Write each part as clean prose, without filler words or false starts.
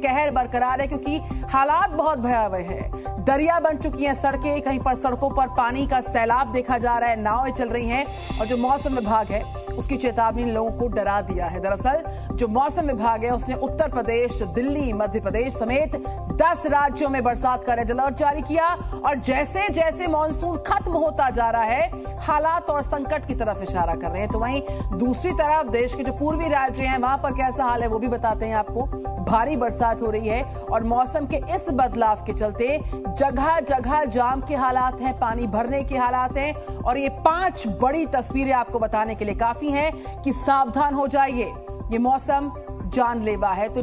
कहर बरकरार है क्योंकि हालात बहुत भयावह है। दरिया बन चुकी हैं सड़कें, कहीं पर सड़कों पर पानी का सैलाब देखा जा रहा है, नावें चल रही हैं और जो मौसम विभाग है उसकी चेतावनी ने लोगों को डरा दिया है। दरअसल जो मौसम विभाग है उसने उत्तर प्रदेश, दिल्ली, मध्य प्रदेश समेत 10 राज्यों में बरसात का रेड अलर्ट जारी किया और जैसे जैसे मॉनसून खत्म होता जा रहा है हालात और संकट की तरफ इशारा कर रहे हैं। तो वहीं दूसरी तरफ देश के जो पूर्वी राज्य हैं वहां पर कैसा हाल है वो भी बताते हैं आपको। भारी बरसात हो रही है और मौसम के इस बदलाव के चलते जगह जगह जाम के हालात हैं, पानी भरने के हालात हैं और ये 5 बड़ी तस्वीरें आपको बताने के लिए काफी हैं कि सावधान हो जाइए, ये मौसम जानलेवा है। तो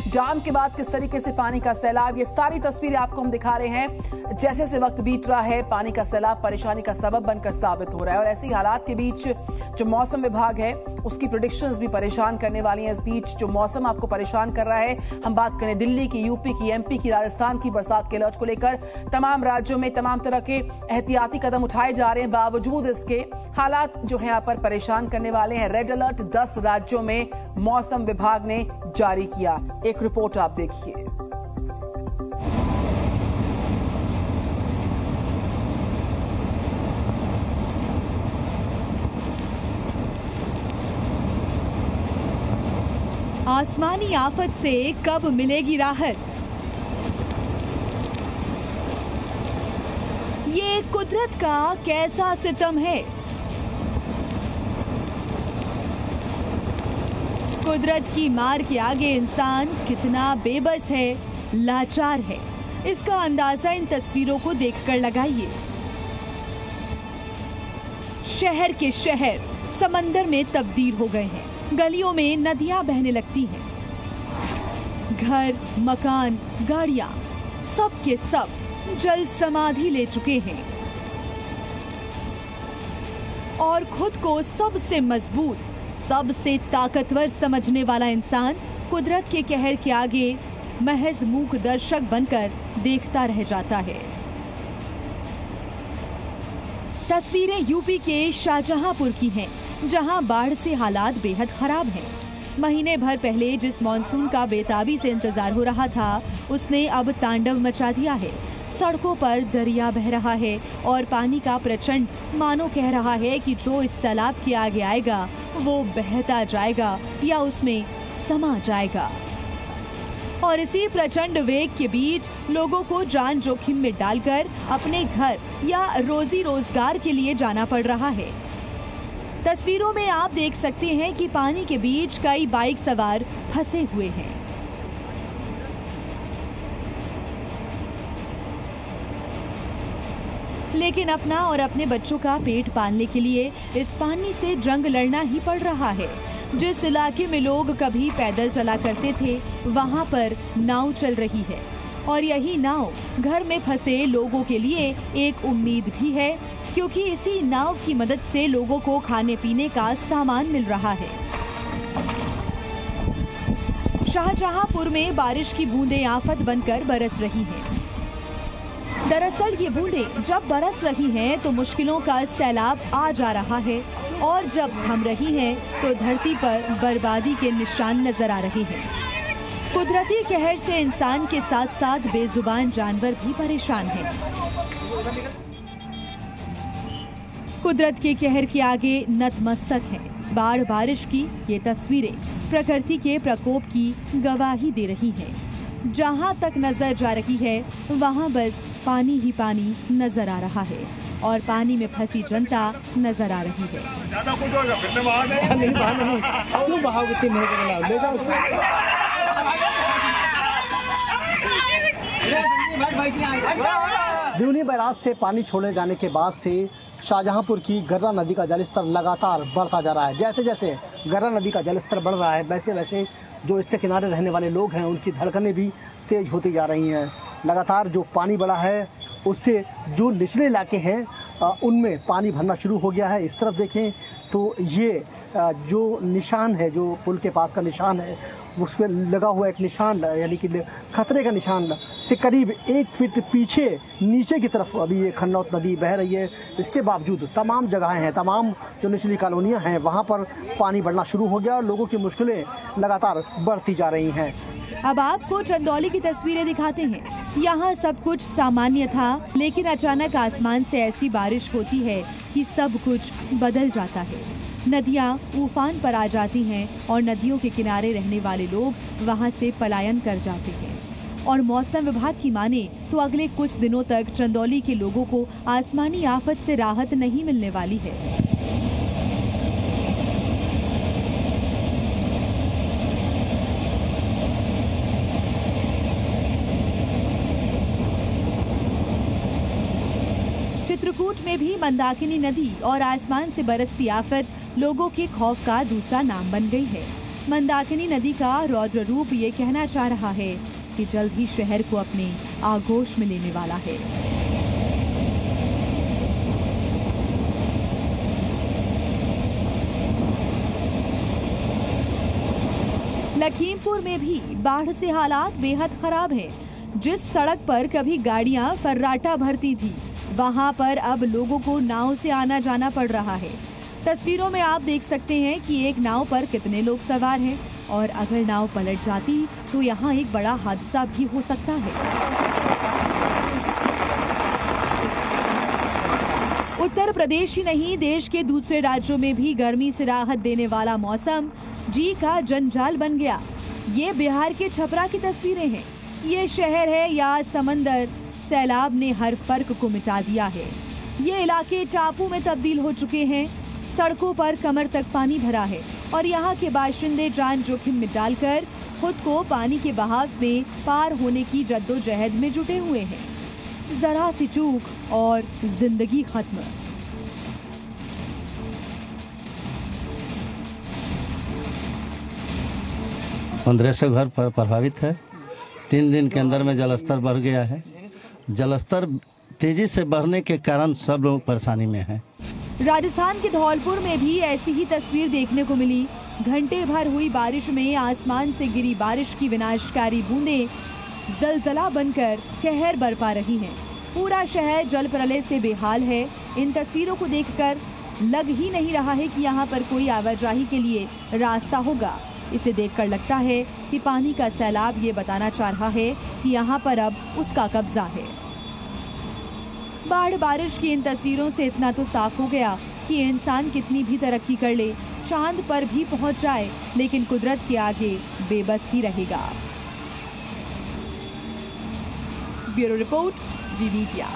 जाम के बाद किस तरीके से पानी का सैलाब, ये सारी तस्वीरें आपको हम दिखा रहे हैं। जैसे जैसे वक्त बीत रहा है पानी का सैलाब परेशानी का सबब बनकर साबित हो रहा है और ऐसी हालात के बीच जो मौसम विभाग है उसकी प्रेडिक्शंस भी परेशान करने वाली हैं। इस बीच जो मौसम आपको परेशान कर रहा है, हम बात करें दिल्ली की, यूपी की, एमपी की, राजस्थान की बरसात के अलर्ट को लेकर तमाम राज्यों में तमाम तरह के एहतियाती कदम उठाए जा रहे हैं। बावजूद इसके हालात जो है यहाँ पर परेशान करने वाले हैं। रेड अलर्ट 10 राज्यों में मौसम विभाग ने जारी किया। एक रिपोर्ट आप देखिए। आसमानी आफत से कब मिलेगी राहत? ये कुदरत का कैसा सितम है। कुदरत की मार के आगे इंसान कितना बेबस है, लाचार है, इसका अंदाजा इन तस्वीरों को देखकर लगाइए। शहर के शहर समंदर में तब्दील हो गए हैं, गलियों में नदियां बहने लगती हैं, घर, मकान, गाड़ियां सब के सब जल समाधि ले चुके हैं और खुद को सबसे मजबूत, सबसे ताकतवर समझने वाला इंसान कुदरत के कहर के आगे महज मूक दर्शक बनकर देखता रह जाता है। तस्वीरें यूपी के शाहजहांपुर की हैं, जहां बाढ़ से हालात बेहद खराब हैं। महीने भर पहले जिस मॉनसून का बेताबी से इंतजार हो रहा था उसने अब तांडव मचा दिया है। सड़कों पर दरिया बह रहा है और पानी का प्रचंड मानो कह रहा है कि जो इस सैलाब के आगे आएगा वो बहता जाएगा या उसमें समा जाएगा। और इसी प्रचंड वेग के बीच लोगों को जान जोखिम में डालकर अपने घर या रोजी रोजगार के लिए जाना पड़ रहा है। तस्वीरों में आप देख सकते हैं कि पानी के बीच कई बाइक सवार फंसे हुए हैं। लेकिन अपना और अपने बच्चों का पेट पालने के लिए इस पानी से जंग लड़ना ही पड़ रहा है। जिस इलाके में लोग कभी पैदल चला करते थे वहां पर नाव चल रही है और यही नाव घर में फंसे लोगों के लिए एक उम्मीद भी है, क्योंकि इसी नाव की मदद से लोगों को खाने पीने का सामान मिल रहा है। शाहजहांपुर में बारिश की बूंदें आफत बनकर बरस रही हैं। दरअसल ये बूंदें जब बरस रही हैं तो मुश्किलों का सैलाब आ जा रहा है और जब थम रही हैं तो धरती पर बर्बादी के निशान नजर आ रहे हैं। कुदरती कहर से इंसान के साथ साथ बेजुबान जानवर भी परेशान हैं। कुदरत के कहर के आगे नतमस्तक हैं। बाढ़ बारिश की ये तस्वीरें प्रकृति के प्रकोप की गवाही दे रही हैं। जहां तक नजर जा रही है वहां बस पानी ही पानी नजर आ रहा है और पानी में फंसी जनता नजर आ रही है। दिउनी बैराज से पानी छोड़े जाने के बाद से शाहजहांपुर की गर्रा नदी का जलस्तर लगातार बढ़ता जा रहा है। जैसे जैसे गर्रा नदी का जलस्तर बढ़ रहा है वैसे वैसे जो इसके किनारे रहने वाले लोग हैं उनकी धड़कनें भी तेज होती जा रही हैं। लगातार जो पानी बढ़ा है उससे जो निचले इलाके हैं उनमें पानी भरना शुरू हो गया है। इस तरफ देखें तो ये जो निशान है, जो पुल के पास का निशान है, उस पर लगा हुआ एक निशान यानी कि खतरे का निशान से करीब 1 फीट पीछे नीचे की तरफ अभी ये खन्नौत नदी बह रही है। इसके बावजूद तमाम जगहें हैं, तमाम जो निचली कॉलोनियाँ हैं वहाँ पर पानी बढ़ना शुरू हो गया और लोगों की मुश्किलें लगातार बढ़ती जा रही हैं। अब आपको चंदौली की तस्वीरें दिखाते हैं। यहाँ सब कुछ सामान्य था, लेकिन अचानक आसमान से ऐसी बारिश होती है कि सब कुछ बदल जाता है। नदियाँ उफान पर आ जाती हैं और नदियों के किनारे रहने वाले लोग वहाँ से पलायन कर जाते हैं। और मौसम विभाग की माने तो अगले कुछ दिनों तक चंदौली के लोगों को आसमानी आफत से राहत नहीं मिलने वाली है। चित्रकूट में भी मंदाकिनी नदी और आसमान से बरसती आफत लोगों के खौफ का दूसरा नाम बन गई है। मंदाकिनी नदी का रौद्र रूप ये कहना चाह रहा है कि जल्द ही शहर को अपने आगोश में लेने वाला है। लखीमपुर में भी बाढ़ से हालात बेहद खराब हैं। जिस सड़क पर कभी गाड़ियां फर्राटा भरती थी, वहां पर अब लोगों को नाव से आना जाना पड़ रहा है। तस्वीरों में आप देख सकते हैं कि एक नाव पर कितने लोग सवार हैं और अगर नाव पलट जाती तो यहाँ एक बड़ा हादसा भी हो सकता है। उत्तर प्रदेश ही नहीं, देश के दूसरे राज्यों में भी गर्मी से राहत देने वाला मौसम जी का जंजाल बन गया। ये बिहार के छपरा की तस्वीरें हैं। ये शहर है या समंदर, सैलाब ने हर फर्क को मिटा दिया है। ये इलाके टापू में तब्दील हो चुके हैं। सड़कों पर कमर तक पानी भरा है और यहाँ के बाशिंदे जान जोखिम में डालकर खुद को पानी के बहाव में पार होने की जद्दोजहद में जुटे हुए हैं। जरा सी चूक और जिंदगी खत्म। पंद्रह सौ घर प्रभावित है। 3 दिन के अंदर में जलस्तर बढ़ गया है। जलस्तर तेजी से बढ़ने के कारण सब लोग परेशानी में हैं। राजस्थान के धौलपुर में भी ऐसी ही तस्वीर देखने को मिली। घंटे भर हुई बारिश में आसमान से गिरी बारिश की विनाशकारी बूंदें जलजला बनकर कहर बरपा रही हैं। पूरा शहर जल प्रलय से बेहाल है। इन तस्वीरों को देखकर लग ही नहीं रहा है कि यहाँ पर कोई आवाजाही के लिए रास्ता होगा। इसे देखकर लगता है कि पानी का सैलाब ये बताना चाह रहा है कि यहाँ पर अब उसका कब्जा है। बाढ़ बारिश की इन तस्वीरों से इतना तो साफ हो गया कि इंसान कितनी भी तरक्की कर ले, चांद पर भी पहुंच जाए, लेकिन कुदरत के आगे बेबस ही रहेगा। ब्यूरो रिपोर्ट, जी मीडिया।